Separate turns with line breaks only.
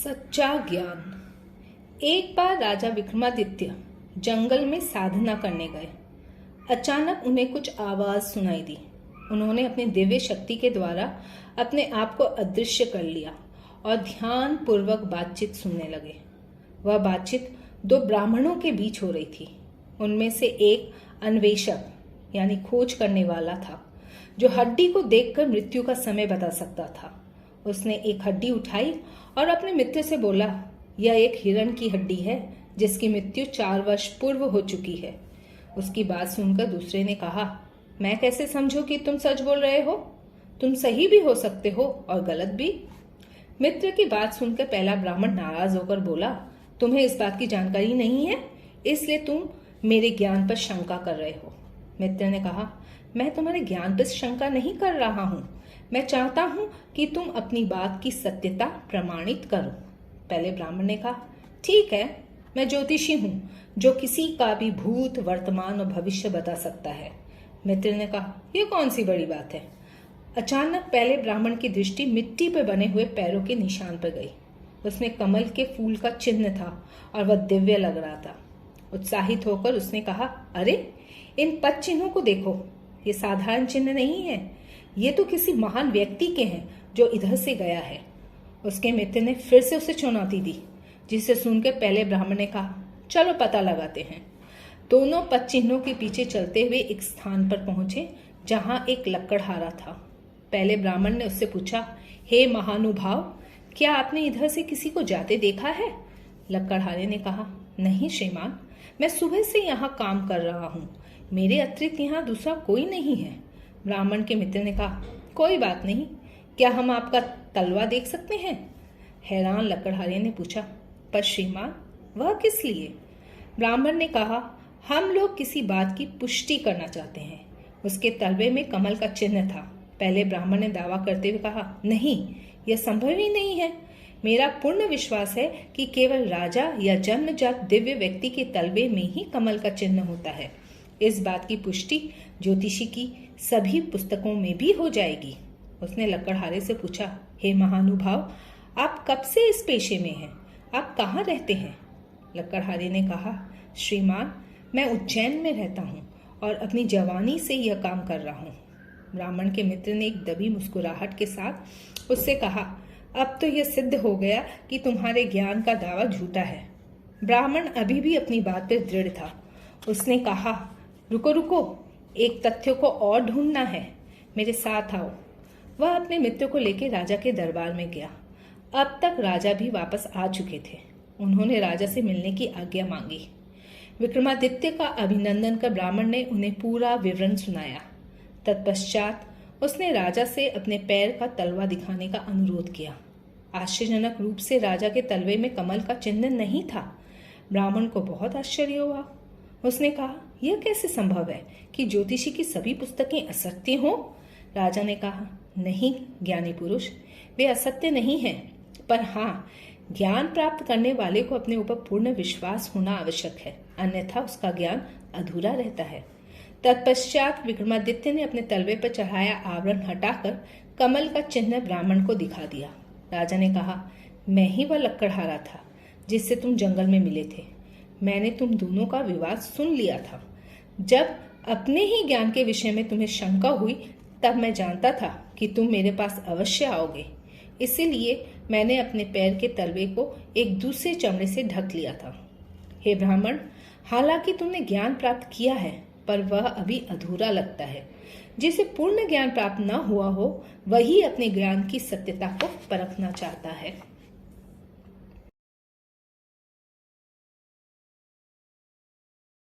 सच्चा ज्ञान। एक बार राजा विक्रमादित्य जंगल में साधना करने गए। अचानक उन्हें कुछ आवाज सुनाई दी। उन्होंने अपनी दिव्य शक्ति के द्वारा अपने आप को अदृश्य कर लिया और ध्यान पूर्वक बातचीत सुनने लगे। वह बातचीत दो ब्राह्मणों के बीच हो रही थी। उनमें से एक अन्वेषक यानी खोज करने वाला था, जो हड्डी को देखकर मृत्यु का समय बता सकता था। उसने एक हड्डी उठाई और अपने मित्र से बोला, यह एक हिरण की हड्डी है जिसकी मृत्यु 4 वर्ष पूर्व हो चुकी है। उसकी बात सुनकर दूसरे ने कहा, मैं कैसे समझूं कि तुम सच बोल रहे हो? तुम सही भी हो सकते हो और गलत भी। मित्र की बात सुनकर पहला ब्राह्मण नाराज होकर बोला, तुम्हें इस बात की जानकारी नहीं है, इसलिए तुम मेरे ज्ञान पर शंका कर रहे हो। मित्र ने कहा, मैं तुम्हारे ज्ञान पर शंका नहीं कर रहा हूं, मैं चाहता हूं कि तुम अपनी बात की सत्यता प्रमाणित करो। पहले ब्राह्मण ने कहा, ठीक है, मैं ज्योतिषी हूं जो किसी का भी भूत, वर्तमान और भविष्य बता सकता है। मित्र ने कहा, यह कौन सी बड़ी बात है? अचानक पहले ब्राह्मण की दृष्टि मिट्टी पर बने हुए पैरों के निशान पर गई। उसमें कमल के फूल का चिन्ह था और वह दिव्य लग रहा था। उत्साहित होकर उसने कहा, अरे इन पद चिन्हों को देखो, ये साधारण चिन्ह नहीं है, ये तो किसी महान व्यक्ति के हैं जो इधर से गया है। उसके मित्र ने फिर से उसे चुनौती दी, जिसे सुनकर पहले ब्राह्मण ने कहा, चलो पता लगाते हैं। दोनों पद चिन्हों के पीछे चलते हुए एक स्थान पर पहुंचे जहां एक लकड़हारा था। पहले ब्राह्मण ने उससे पूछा, हे महानुभाव, क्या आपने इधर से किसी को जाते देखा है? लकड़हारे ने कहा, नहीं श्रीमान, मैं सुबह से यहाँ काम कर रहा हूँ, मेरे अतिरिक्त यहाँ दूसरा कोई नहीं है। ब्राह्मण के मित्र ने कहा, कोई बात नहीं, क्या हम आपका तलवा देख सकते हैं? हैरान लकड़हारे ने पूछा, पर श्रीमान वह किस लिए? ब्राह्मण ने कहा, हम लोग किसी बात की पुष्टि करना चाहते हैं। उसके तलवे में कमल का चिन्ह था। पहले ब्राह्मण ने दावा करते हुए कहा, नहीं, यह संभव ही नहीं है। मेरा पूर्ण विश्वास है कि केवल राजा या जन्मजात दिव्य व्यक्ति के तलवे में ही कमल का चिन्ह होता है। इस बात की पुष्टि ज्योतिषी की सभी पुस्तकों में भी हो जाएगी। उसने लकड़हारे से पूछा, हे महानुभाव, आप कब से इस पेशे में हैं? आप कहाँ रहते हैं? लकड़हारे ने कहा, श्रीमान, मैं उज्जैन में रहता हूँ और अपनी जवानी से यह काम कर रहा हूँ। ब्राह्मण के मित्र ने एक दबी मुस्कुराहट के साथ उससे कहा, अब तो यह सिद्ध हो गया कि तुम्हारे ज्ञान का दावा झूठा है। ब्राह्मण अभी भी अपनी बात पर दृढ़ था। उसने कहा, रुको रुको, एक तथ्य को और ढूंढना है, मेरे साथ आओ। वह अपने मित्र को लेकर राजा के दरबार में गया। अब तक राजा भी वापस आ चुके थे। उन्होंने राजा से मिलने की आज्ञा मांगी। विक्रमादित्य का अभिनंदन कर ब्राह्मण ने उन्हें पूरा विवरण सुनाया। तत्पश्चात उसने राजा से अपने पैर का तलवा दिखाने का अनुरोध किया। आश्चर्यजनक रूप से राजा के तलवे में कमल का चिन्ह नहीं था। ब्राह्मण को बहुत आश्चर्य हुआ। उसने कहा, यह कैसे संभव है कि ज्योतिषी की सभी पुस्तकें असत्य हों? राजा ने कहा, नहीं ज्ञानी पुरुष, वे असत्य नहीं हैं, पर हाँ, ज्ञान प्राप्त करने वाले को अपने ऊपर पूर्ण विश्वास होना आवश्यक है, अन्यथा उसका ज्ञान अधूरा रहता है। तत्पश्चात विक्रमादित्य ने अपने तलवे पर चढ़ाया आवरण हटाकर कमल का चिन्ह ब्राह्मण को दिखा दिया। राजा ने कहा, मैं ही वह लकड़हारा था जिससे तुम जंगल में मिले थे। मैंने तुम दोनों का विवाद सुन लिया था। जब अपने ही ज्ञान के विषय में तुम्हें शंका हुई, तब मैं जानता था कि तुम मेरे पास अवश्य आओगे। इसीलिए मैंने अपने पैर के तलवे को एक दूसरे चमड़े से ढक लिया था। हे ब्राह्मण, हालांकि तुमने ज्ञान प्राप्त किया है, पर वह अभी अधूरा लगता है। जिसे पूर्ण ज्ञान प्राप्त न हुआ हो, वही अपने ज्ञान की सत्यता को परखना चाहता है।